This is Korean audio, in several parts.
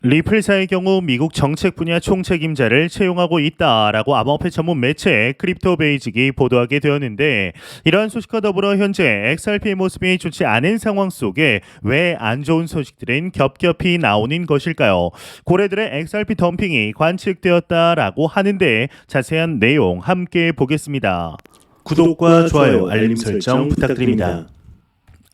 리플사의 경우 미국 정책 분야 총책임자를 채용하고 있다라고 암호화폐 전문 매체 크립토베이직이 보도하게 되었는데, 이러한 소식과 더불어 현재 XRP의 모습이 좋지 않은 상황 속에 왜 안 좋은 소식들은 겹겹이 나오는 것일까요? 고래들의 XRP 덤핑이 관측되었다라고 하는데 자세한 내용 함께 보겠습니다. 구독과 좋아요, 알림 설정 부탁드립니다.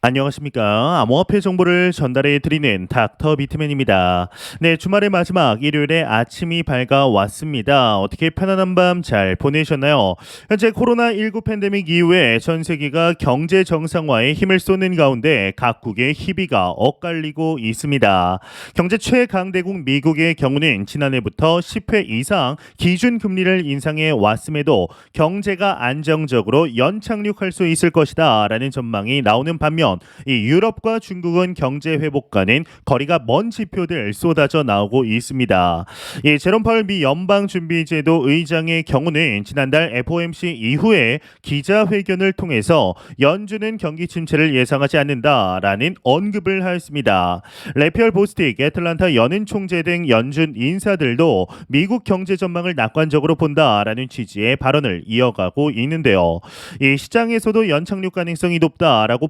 안녕하십니까. 암호화폐 정보를 전달해 드리는 닥터 비트맨입니다. 네, 주말의 마지막 일요일에 아침이 밝아왔습니다. 어떻게 편안한 밤 잘 보내셨나요? 현재 코로나19 팬데믹 이후에 전 세계가 경제 정상화에 힘을 쏟는 가운데 각국의 희비가 엇갈리고 있습니다. 경제 최강대국 미국의 경우는 지난해부터 10회 이상 기준금리를 인상해 왔음에도 경제가 안정적으로 연착륙할 수 있을 것이다 라는 전망이 나오는 반면, 이 유럽과 중국은 경제 회복과는 거리가 먼 지표들 쏟아져 나오고 있습니다. 이 제롬 파월 미 연방준비제도 의장의 경우는 지난달 FOMC 이후에 기자회견을 통해서 연준은 경기 침체를 예상하지 않는다라는 언급을 하였습니다. 레피얼 보스틱, 애틀란타 연은 총재 등 연준 인사들도 미국 경제 전망을 낙관적으로 본다라는 취지의 발언을 이어가고 있는데요. 이 시장에서도 연착륙 가능성이 높다라고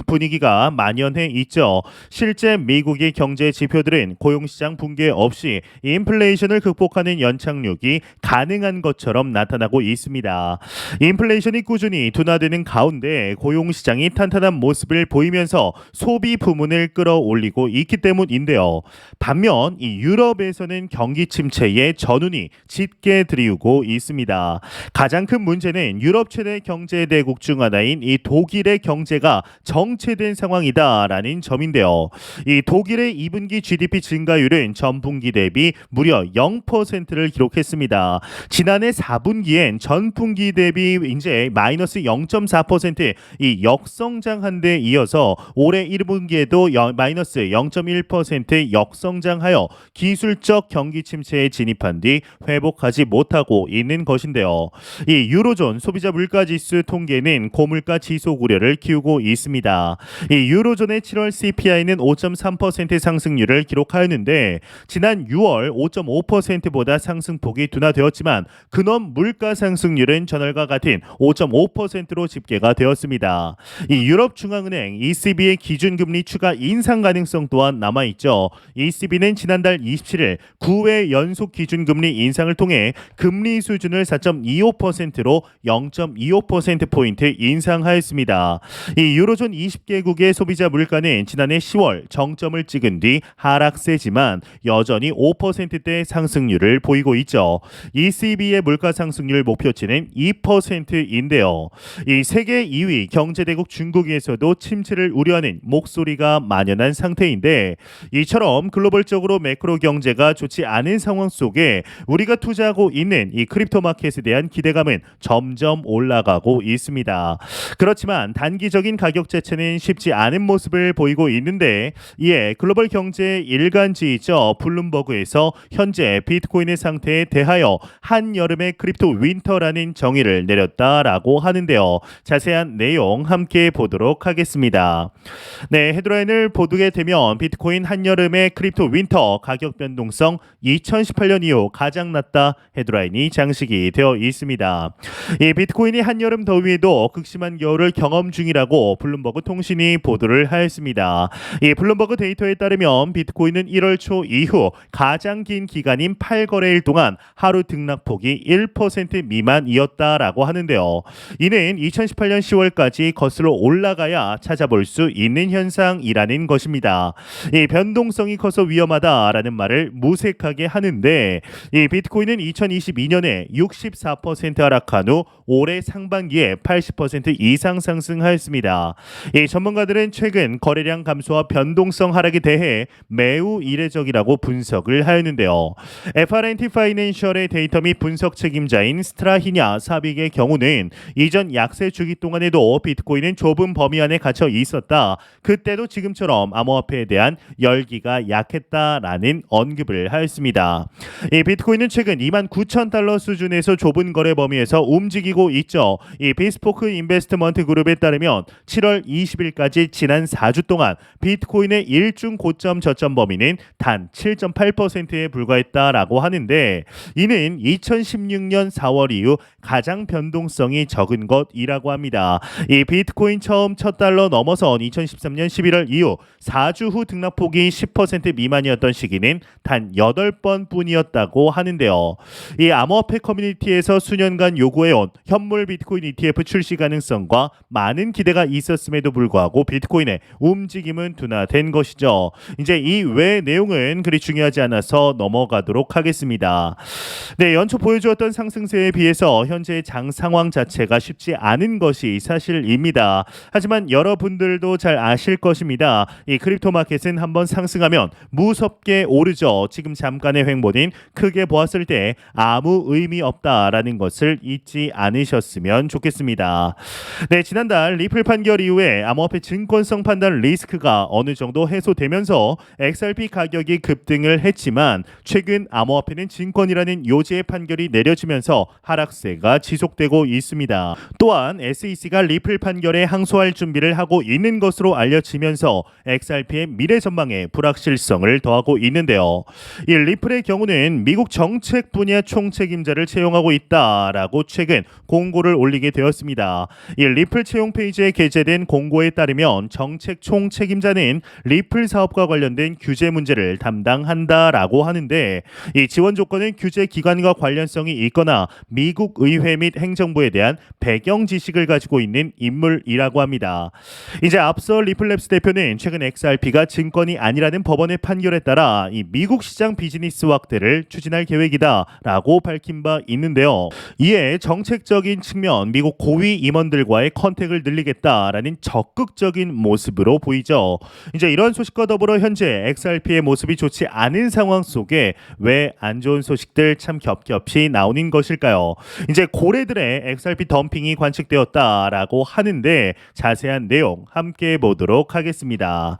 분위기가 만연해 있죠. 실제 미국의 경제 지표들은 고용시장 붕괴 없이 인플레이션을 극복하는 연착륙이 가능한 것처럼 나타나고 있습니다. 인플레이션이 꾸준히 둔화되는 가운데 고용시장이 탄탄한 모습을 보이면서 소비 부문을 끌어올리고 있기 때문인데요. 반면 이 유럽에서는 경기 침체의 전운이 짙게 들이우고 있습니다. 가장 큰 문제는 유럽 최대 경제 대국 중 하나인 이 독일의 경제가 정체된 상황이다라는 점인데요. 이 독일의 2분기 GDP 증가율은 전분기 대비 무려 0%를 기록했습니다. 지난해 4분기엔 전분기 대비 이제 마이너스 0.4% 이 역성장한 데 이어서 올해 1분기에도 마이너스 0.1% 역성장하여 기술적 경기 침체에 진입한 뒤 회복하지 못하고 있는 것인데요. 이 유로존 소비자 물가지수 통계는 고물가 지속 우려를 키우고 있습니다. 이 유로존의 7월 CPI는 5.3% 상승률을 기록하였는데, 지난 6월 5.5%보다 상승폭이 둔화되었지만 근원 물가 상승률은 전월과 같은 5.5%로 집계가 되었습니다. 이 유럽중앙은행 ECB의 기준금리 추가 인상 가능성 또한 남아있죠. ECB는 지난달 27일 9회 연속 기준금리 인상을 통해 금리 수준을 4.25%로 0.25%포인트 인상하였습니다. 이 유로존 20개국의 소비자 물가는 지난해 10월 정점을 찍은 뒤 하락세지만 여전히 5%대 상승률을 보이고 있죠. ECB의 물가 상승률 목표치는 2%인데요. 이 세계 2위 경제대국 중국에서도 침체를 우려하는 목소리가 만연한 상태인데, 이처럼 글로벌적으로 매크로 경제가 좋지 않은 상황 속에 우리가 투자하고 있는 이 크립토 마켓에 대한 기대감은 점점 올라가고 있습니다. 그렇지만 단기적인 가격 재체는 쉽지 않은 모습을 보이고 있는데, 이에 글로벌 경제 일간지이죠 블룸버그에서 현재 비트코인의 상태에 대하여 한여름의 크립토 윈터라는 정의를 내렸다라고 하는데요. 자세한 내용 함께 보도록 하겠습니다. 네, 헤드라인을 보게 되면 비트코인 한여름의 크립토 윈터 가격 변동성 2018년 이후 가장 낮다 헤드라인이 장식이 되어 있습니다. 이 비트코인이 한여름 더위에도 극심한 겨울을 경험 중이라고 블룸버그 통신이 보도를 하였습니다. 이 블룸버그 데이터에 따르면 비트코인은 1월 초 이후 가장 긴 기간인 8거래일 동안 하루 등락폭이 1% 미만이었다라고 하는데요. 이는 2018년 10월까지 거슬러 올라가야 찾아볼 수 있는 현상이라는 것입니다. 이 변동성이 커서 위험하다라는 말을 무색하게 하는데, 이 비트코인은 2022년에 64% 하락한 후 올해 상반기에 80% 이상 상승하였습니다. 이 전문가들은 최근 거래량 감소와 변동성 하락에 대해 매우 이례적이라고 분석을 하였는데요. FRNT 파이낸셜의 데이터 및 분석 책임자인 스트라히냐 사빅의 경우는 이전 약세 주기 동안에도 비트코인은 좁은 범위 안에 갇혀 있었다. 그때도 지금처럼 암호화폐에 대한 열기가 약했다라는 언급을 하였습니다. 이 비트코인은 최근 29,000달러 수준에서 좁은 거래 범위에서 움직이고 있죠. 이 비스포크 인베스트먼트 그룹에 따르면 7월 20일까지 지난 4주 동안 비트코인의 일중 고점 저점 범위는 단 7.8%에 불과했다라고 하는데 이는 2016년 4월 이후 가장 변동성이 적은 것이라고 합니다. 이 비트코인 처음 1,000달러 넘어선 2013년 11월 이후 4주 후 등락폭이 10% 미만이었던 시기는 단 8번 뿐이었다고 하는데요. 이 암호화폐 커뮤니티에서 수년간 요구해온 현물 비트코인 ETF 출시 가능성과 많은 기대가 있었음에도 불구하고 비트코인의 움직임은 둔화된 것이죠. 이제 이 외 내용은 그리 중요하지 않아서 넘어가도록 하겠습니다. 네, 연초 보여주었던 상승세에 비해서 현재의 장 상황 자체가 쉽지 않은 것이 사실입니다. 하지만 여러분들도 잘 아실 것입니다. 이 크립토 마켓은 한번 상승하면 무섭게 오르죠. 지금 잠깐의 횡보는 크게 보았을 때 아무 의미 없다라는 것을 잊지 않으셨으면 좋겠습니다. 네, 지난달 리플 판결 이후에 암호화폐 증권성 판단 리스크가 어느 정도 해소되면서 XRP 가격이 급등을 했지만 최근 암호화폐는 증권이라는 요지의 판결이 내려지면서 하락세가 지속되고 있습니다. 또한 SEC가 리플 판결에 항소할 준비를 하고 있는 것으로 알려지면서 XRP의 미래 전망에 불확실성을 더하고 있는데요. 이 리플의 경우는 미국 정책 분야 총책임자를 채용하고 있다라고 최근 공고를 올리게 되었습니다. 이 리플 채용 페이지에 게재된 공고에 따르면 정책 총책임자는 리플 사업과 관련된 규제 문제를 담당한다라고 하는데 이 지원 조건은 규제 기관과 관련성이 있거나 미국 의회 및 행정부에 대한 배경 지식을 가지고 있는 인물이라고 합니다. 이제 앞서 리플랩스 대표는 최근 XRP가 증권이 아니라는 법원의 판결에 따라 이 미국 시장 비즈니스 확대를 추진할 계획이다라고 밝힌 바 있는데요. 이에 정책적인 측면 미국 고위 임원들과의 컨택을 늘리겠다라는 적극적인 모습으로 보이죠. 이제 이런 소식과 더불어 현재 XRP의 모습이 좋지 않은 상황 속에 왜 안 좋은 소식들 참 겹겹이 나오는 것일까요? 이제 고래들의 XRP 덤핑이 관측되었다라고 하는데 자세한 내용 함께 보도록 하겠습니다.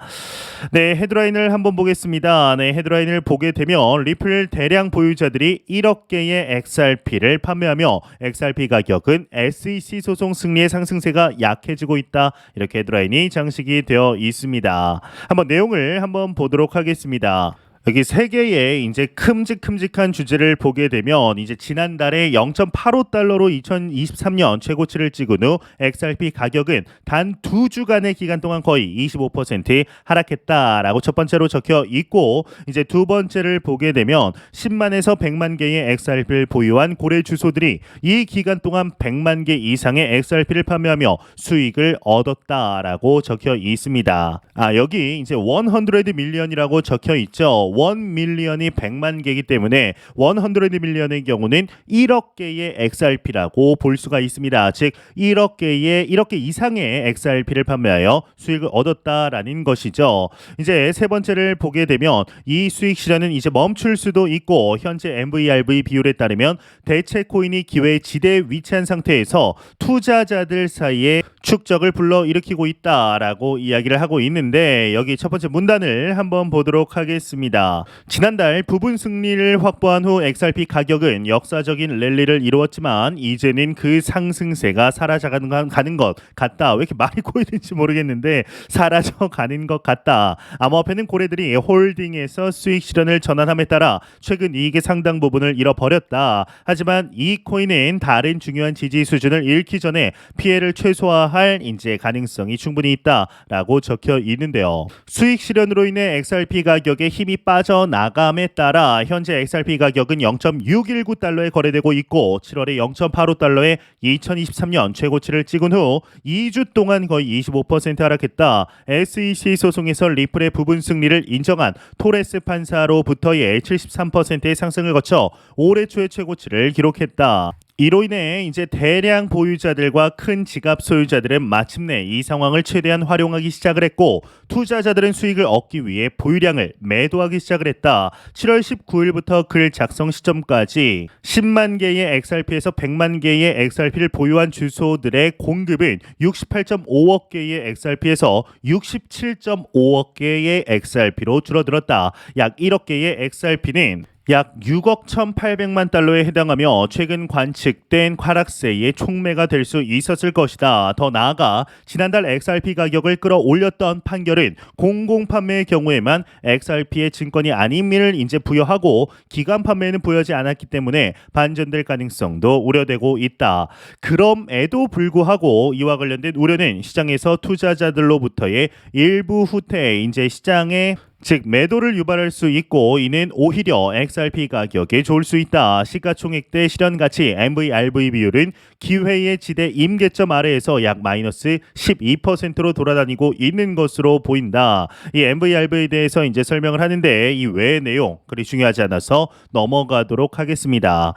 네, 헤드라인을 한번 보겠습니다. 네, 헤드라인을 보게 되면 리플 대량 보유자들이 1억 개의 XRP를 판매하며 XRP 가격은 SEC 소송 승리의 상승세가 약해지고 있다. 이렇게 헤드라인이 장식이 되어 있습니다. 한번 내용을 한번 보도록 하겠습니다. 여기 세 개의 이제 큼직큼직한 주제를 보게 되면 이제 지난달에 0.85달러로 2023년 최고치를 찍은 후 XRP 가격은 단 2주간의 기간 동안 거의 25% 하락했다라고 첫 번째로 적혀 있고 이제 두 번째를 보게 되면 10만에서 100만 개의 XRP를 보유한 고래 주소들이 이 기간 동안 100만 개 이상의 XRP를 판매하며 수익을 얻었다라고 적혀 있습니다. 여기 이제 100 밀리언이라고 적혀 있죠. 1 밀리언이 100만 개이기 때문에 100 밀리언의 경우는 1억 개의 XRP라고 볼 수가 있습니다. 즉 1억 개 이상의 XRP를 판매하여 수익을 얻었다라는 것이죠. 이제 세 번째를 보게 되면 이 수익 실현은 이제 멈출 수도 있고 현재 MVRV 비율에 따르면 대체 코인이 기회의 지대에 위치한 상태에서 투자자들 사이에 축적을 불러일으키고 있다라고 이야기를 하고 있는데 여기 첫 번째 문단을 한번 보도록 하겠습니다. 지난달 부분 승리를 확보한 후 XRP 가격은 역사적인 랠리를 이루었지만 이제는 그 상승세가 사라져가는 것 같다. 왜 이렇게 말이 꼬이는지 모르겠는데 사라져가는 것 같다. 암호화폐는 고래들이 홀딩에서 수익 실현을 전환함에 따라 최근 이익의 상당 부분을 잃어버렸다. 하지만 이 코인은 다른 중요한 지지 수준을 잃기 전에 피해를 최소화할 이제 가능성이 충분히 있다라고 적혀 있는데요. 수익 실현으로 인해 XRP 가격에 힘이 빠져나감에 따라 현재 XRP 가격은 0.619달러에 거래되고 있고 7월에 0.85달러에 2023년 최고치를 찍은 후 2주 동안 거의 25% 하락했다. SEC 소송에서 리플의 부분 승리를 인정한 토레스 판사로부터의 73%의 상승을 거쳐 올해 초의 최고치를 기록했다. 이로 인해 이제 대량 보유자들과 큰 지갑 소유자들은 마침내 이 상황을 최대한 활용하기 시작을 했고 투자자들은 수익을 얻기 위해 보유량을 매도하기 시작을 했다. 7월 19일부터 글 작성 시점까지 10만 개의 XRP에서 100만 개의 XRP를 보유한 주소들의 공급은 68.5억 개의 XRP에서 67.5억 개의 XRP로 줄어들었다. 약 1억 개의 XRP는 약 6억 1,800만 달러에 해당하며 최근 관측된 하락세의 촉매가 될 수 있었을 것이다. 더 나아가 지난달 XRP 가격을 끌어올렸던 판결은 공공 판매의 경우에만 XRP의 증권이 아님을 이제 부여하고 기관 판매는 부여하지 않았기 때문에 반전될 가능성도 우려되고 있다. 그럼에도 불구하고 이와 관련된 우려는 시장에서 투자자들로부터의 일부 후퇴 이제 시장에 즉 매도를 유발할 수 있고 이는 오히려 XRP 가격에 좋을 수 있다. 시가총액 대 실현가치 MVRV 비율은 기회의 지대 임계점 아래에서 약 마이너스 12%로 돌아다니고 있는 것으로 보인다. 이 MVRV에 대해서 이제 설명을 하는데 이 외의 내용 그리 중요하지 않아서 넘어가도록 하겠습니다.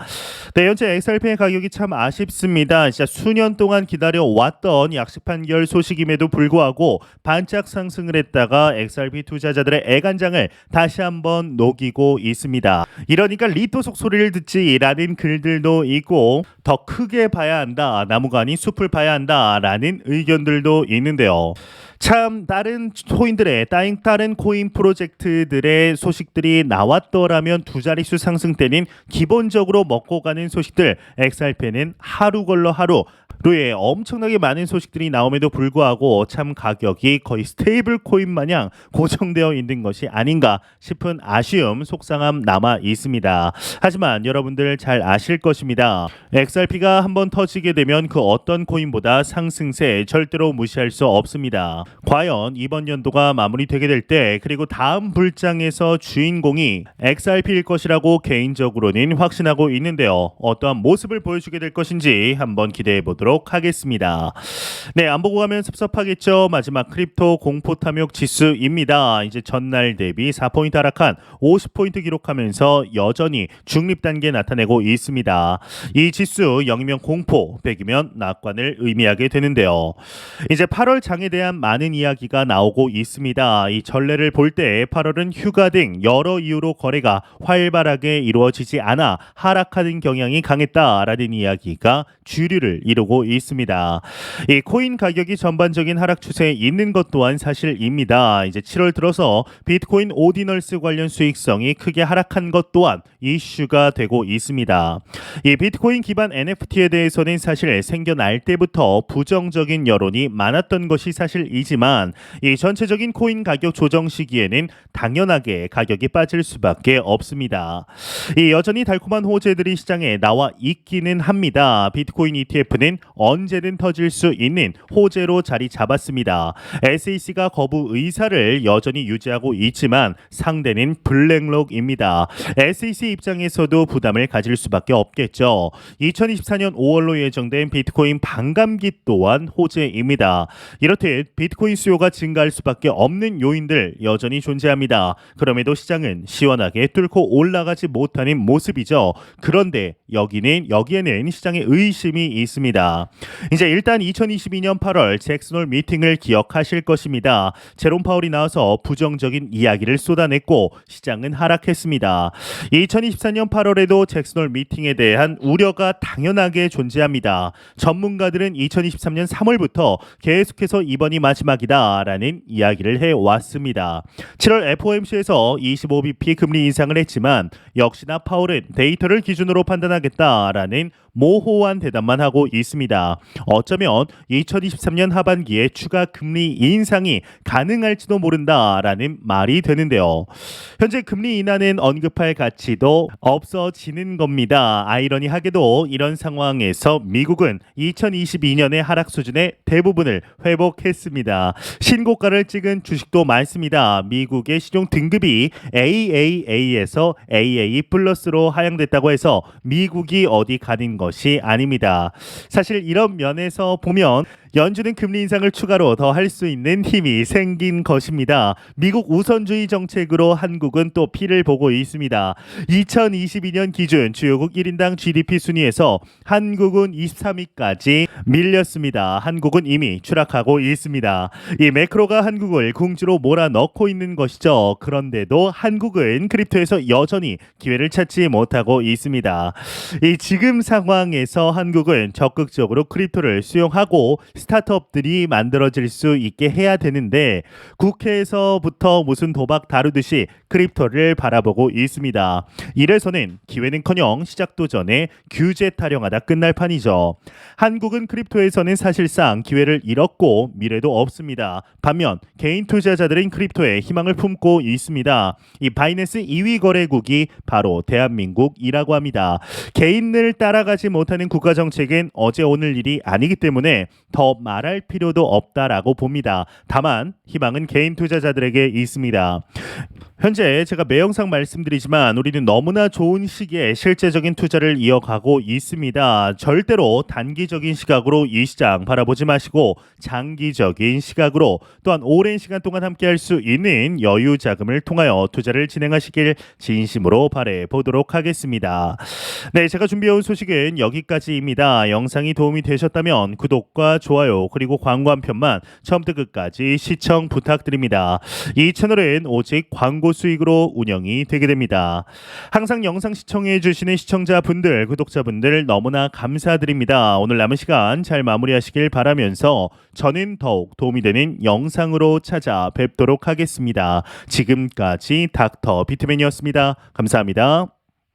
네, 현재 XRP의 가격이 참 아쉽습니다. 진짜 수년 동안 기다려왔던 약식 판결 소식임에도 불구하고 반짝 상승을 했다가 XRP 투자자들의 애간장을 다시 한번 녹이고 있습니다. 이러니까 리또 속소리를 듣지라는 글들도 있고 더 크게 봐야 한다. 나무가 아닌 숲을 봐야 한다라는 의견들도 있는데요. 참 다른 코인 프로젝트들의 소식들이 나왔더라면 두 자릿수 상승 때는 기본적으로 먹고 가는 소식들 XRP는 하루 걸러 하루에 엄청나게 많은 소식들이 나옴에도 불구하고 참 가격이 거의 스테이블 코인 마냥 고정되어 있는 것이 아닌가 싶은 아쉬움, 속상함 남아 있습니다. 하지만 여러분들 잘 아실 것입니다. XRP가 한번 터지게 되면 그 어떤 코인보다 상승세 절대로 무시할 수 없습니다. 과연 이번 연도가 마무리되게 될 때 그리고 다음 불장에서 주인공이 XRP일 것이라고 개인적으로는 확신하고 있는데요. 어떠한 모습을 보여주게 될 것인지 한번 기대해 보도록 하겠습니다. 네, 안 보고 가면 섭섭하겠죠. 마지막 크립토 공포 탐욕 지수입니다. 이제 전날 대비 4포인트 하락한 50포인트 기록하면서 여전히 중립 단계 나타내고 있습니다. 이 지수 0이면 공포, 100이면 낙관을 의미하게 되는데요. 이제 8월 장에 대한 많은 이야기가 나오고 있습니다. 이 전례를 볼 때 8월은 휴가 등 여러 이유로 거래가 활발하게 이루어지지 않아 하락하는 경향이 강했다라는 이야기가 주류를 이루고 있습니다. 이 코인 가격이 전반적인 하락 추세에 있는 것 또한 사실입니다. 이제 7월 들어서 비트코인 오디널스 관련 수익성이 크게 하락한 것 또한 이슈가 되고 있습니다. 이 비트코인 기반 NFT에 대해서는 사실 생겨날 때부터 부정적인 여론이 많았던 것이 사실이지만 이 전체적인 코인 가격 조정 시기에는 당연하게 가격이 빠질 수밖에 없습니다. 이 여전히 달콤한 호재들이 시장에 나와 있기는 합니다. 비트코인 ETF는 언제든 터질 수 있는 호재로 자리 잡았습니다. SEC가 거부 의사를 여전히 유지하고 있지만 상대는 블랙록입니다. SEC 입장에서도 부담을 가질 수밖에 없겠죠. 2024년 5월로 예정된 비트코인 반감기 또한 호재입니다. 이렇듯 비트코인 수요가 증가할 수밖에 없는 요인들 여전히 존재합니다. 그럼에도 시장은 시원하게 뚫고 올라가지 못하는 모습이죠. 그런데 여기에는 시장의 의심이 있습니다. 이제 일단 2022년 8월 잭슨홀 미팅을 기억하실 것입니다. 제롬 파월이 나와서 부정적인 이야기를 쏟아냈고 시장은 하락했습니다. 2024년 8월에도 잭슨홀 미팅에 대한 우려가 당연하게 존재합니다. 전문가들은 2023년 3월부터 계속해서 이번이 마지막이다라는 이야기를 해왔습니다. 7월 FOMC에서 25bp 금리 인상을 했지만 역시나 파월은 데이터를 기준으로 판단하겠다라는 모호한 대답만 하고 있습니다. 어쩌면 2023년 하반기에 추가 금리 인상이 가능할지도 모른다라는 말이 되는데요. 현재 금리 인하는 언급할 가치도 없어지는 겁니다. 아이러니하게도 이런 상황에서 미국은 2022년의 하락 수준의 대부분을 회복했습니다. 신고가를 찍은 주식도 많습니다. 미국의 신용 등급이 AAA에서 AA 플러스로 하향됐다고 해서 미국이 어디 가는 것이 아닙니다. 사실 이런 면에서 보면 연준은 금리 인상을 추가로 더 할 수 있는 힘이 생긴 것입니다. 미국 우선주의 정책으로 한국은 또 피를 보고 있습니다. 2022년 기준 주요국 1인당 GDP 순위에서 한국은 23위까지 밀렸습니다. 한국은 이미 추락하고 있습니다. 이 매크로가 한국을 궁지로 몰아넣고 있는 것이죠. 그런데도 한국은 크립토에서 여전히 기회를 찾지 못하고 있습니다. 이 지금 상황에서 한국은 적극적으로 크립토를 수용하고 스타트업들이 만들어질 수 있게 해야 되는데 국회에서부터 무슨 도박 다루듯이 크립토를 바라보고 있습니다. 이래서는 기회는커녕 시작도 전에 규제 타령하다 끝날 판이죠. 한국은 크립토에서는 사실상 기회를 잃었고 미래도 없습니다. 반면 개인 투자자들은 크립토에 희망을 품고 있습니다. 이 바이낸스 2위 거래국이 바로 대한민국이라고 합니다. 개인을 따라가지 못하는 국가 정책은 어제 오늘 일이 아니기 때문에 더 말할 필요도 없다라고 봅니다. 다만 희망은 개인 투자자들에게 있습니다. 현재 제가 매 영상 말씀드리지만 우리는 너무나 좋은 시기에 실제적인 투자를 이어가고 있습니다. 절대로 단기적인 시각으로 이 시장 바라보지 마시고 장기적인 시각으로 또한 오랜 시간 동안 함께할 수 있는 여유 자금을 통하여 투자를 진행하시길 진심으로 바래 보도록 하겠습니다. 네, 제가 준비해온 소식은 여기까지입니다. 영상이 도움이 되셨다면 구독과 좋아요 그리고 광고 한 편만 처음부터 끝까지 시청 부탁드립니다. 이 채널은 오직 광고 수익으로 운영이 되게 됩니다. 항상 영상 시청해 주시는 시청자분들, 구독자분들 너무나 감사드립니다. 오늘 남은 시간 잘 마무리하시길 바라면서 저는 더욱 도움이 되는 영상으로 찾아뵙도록 하겠습니다. 지금까지 닥터 비트맨이었습니다. 감사합니다.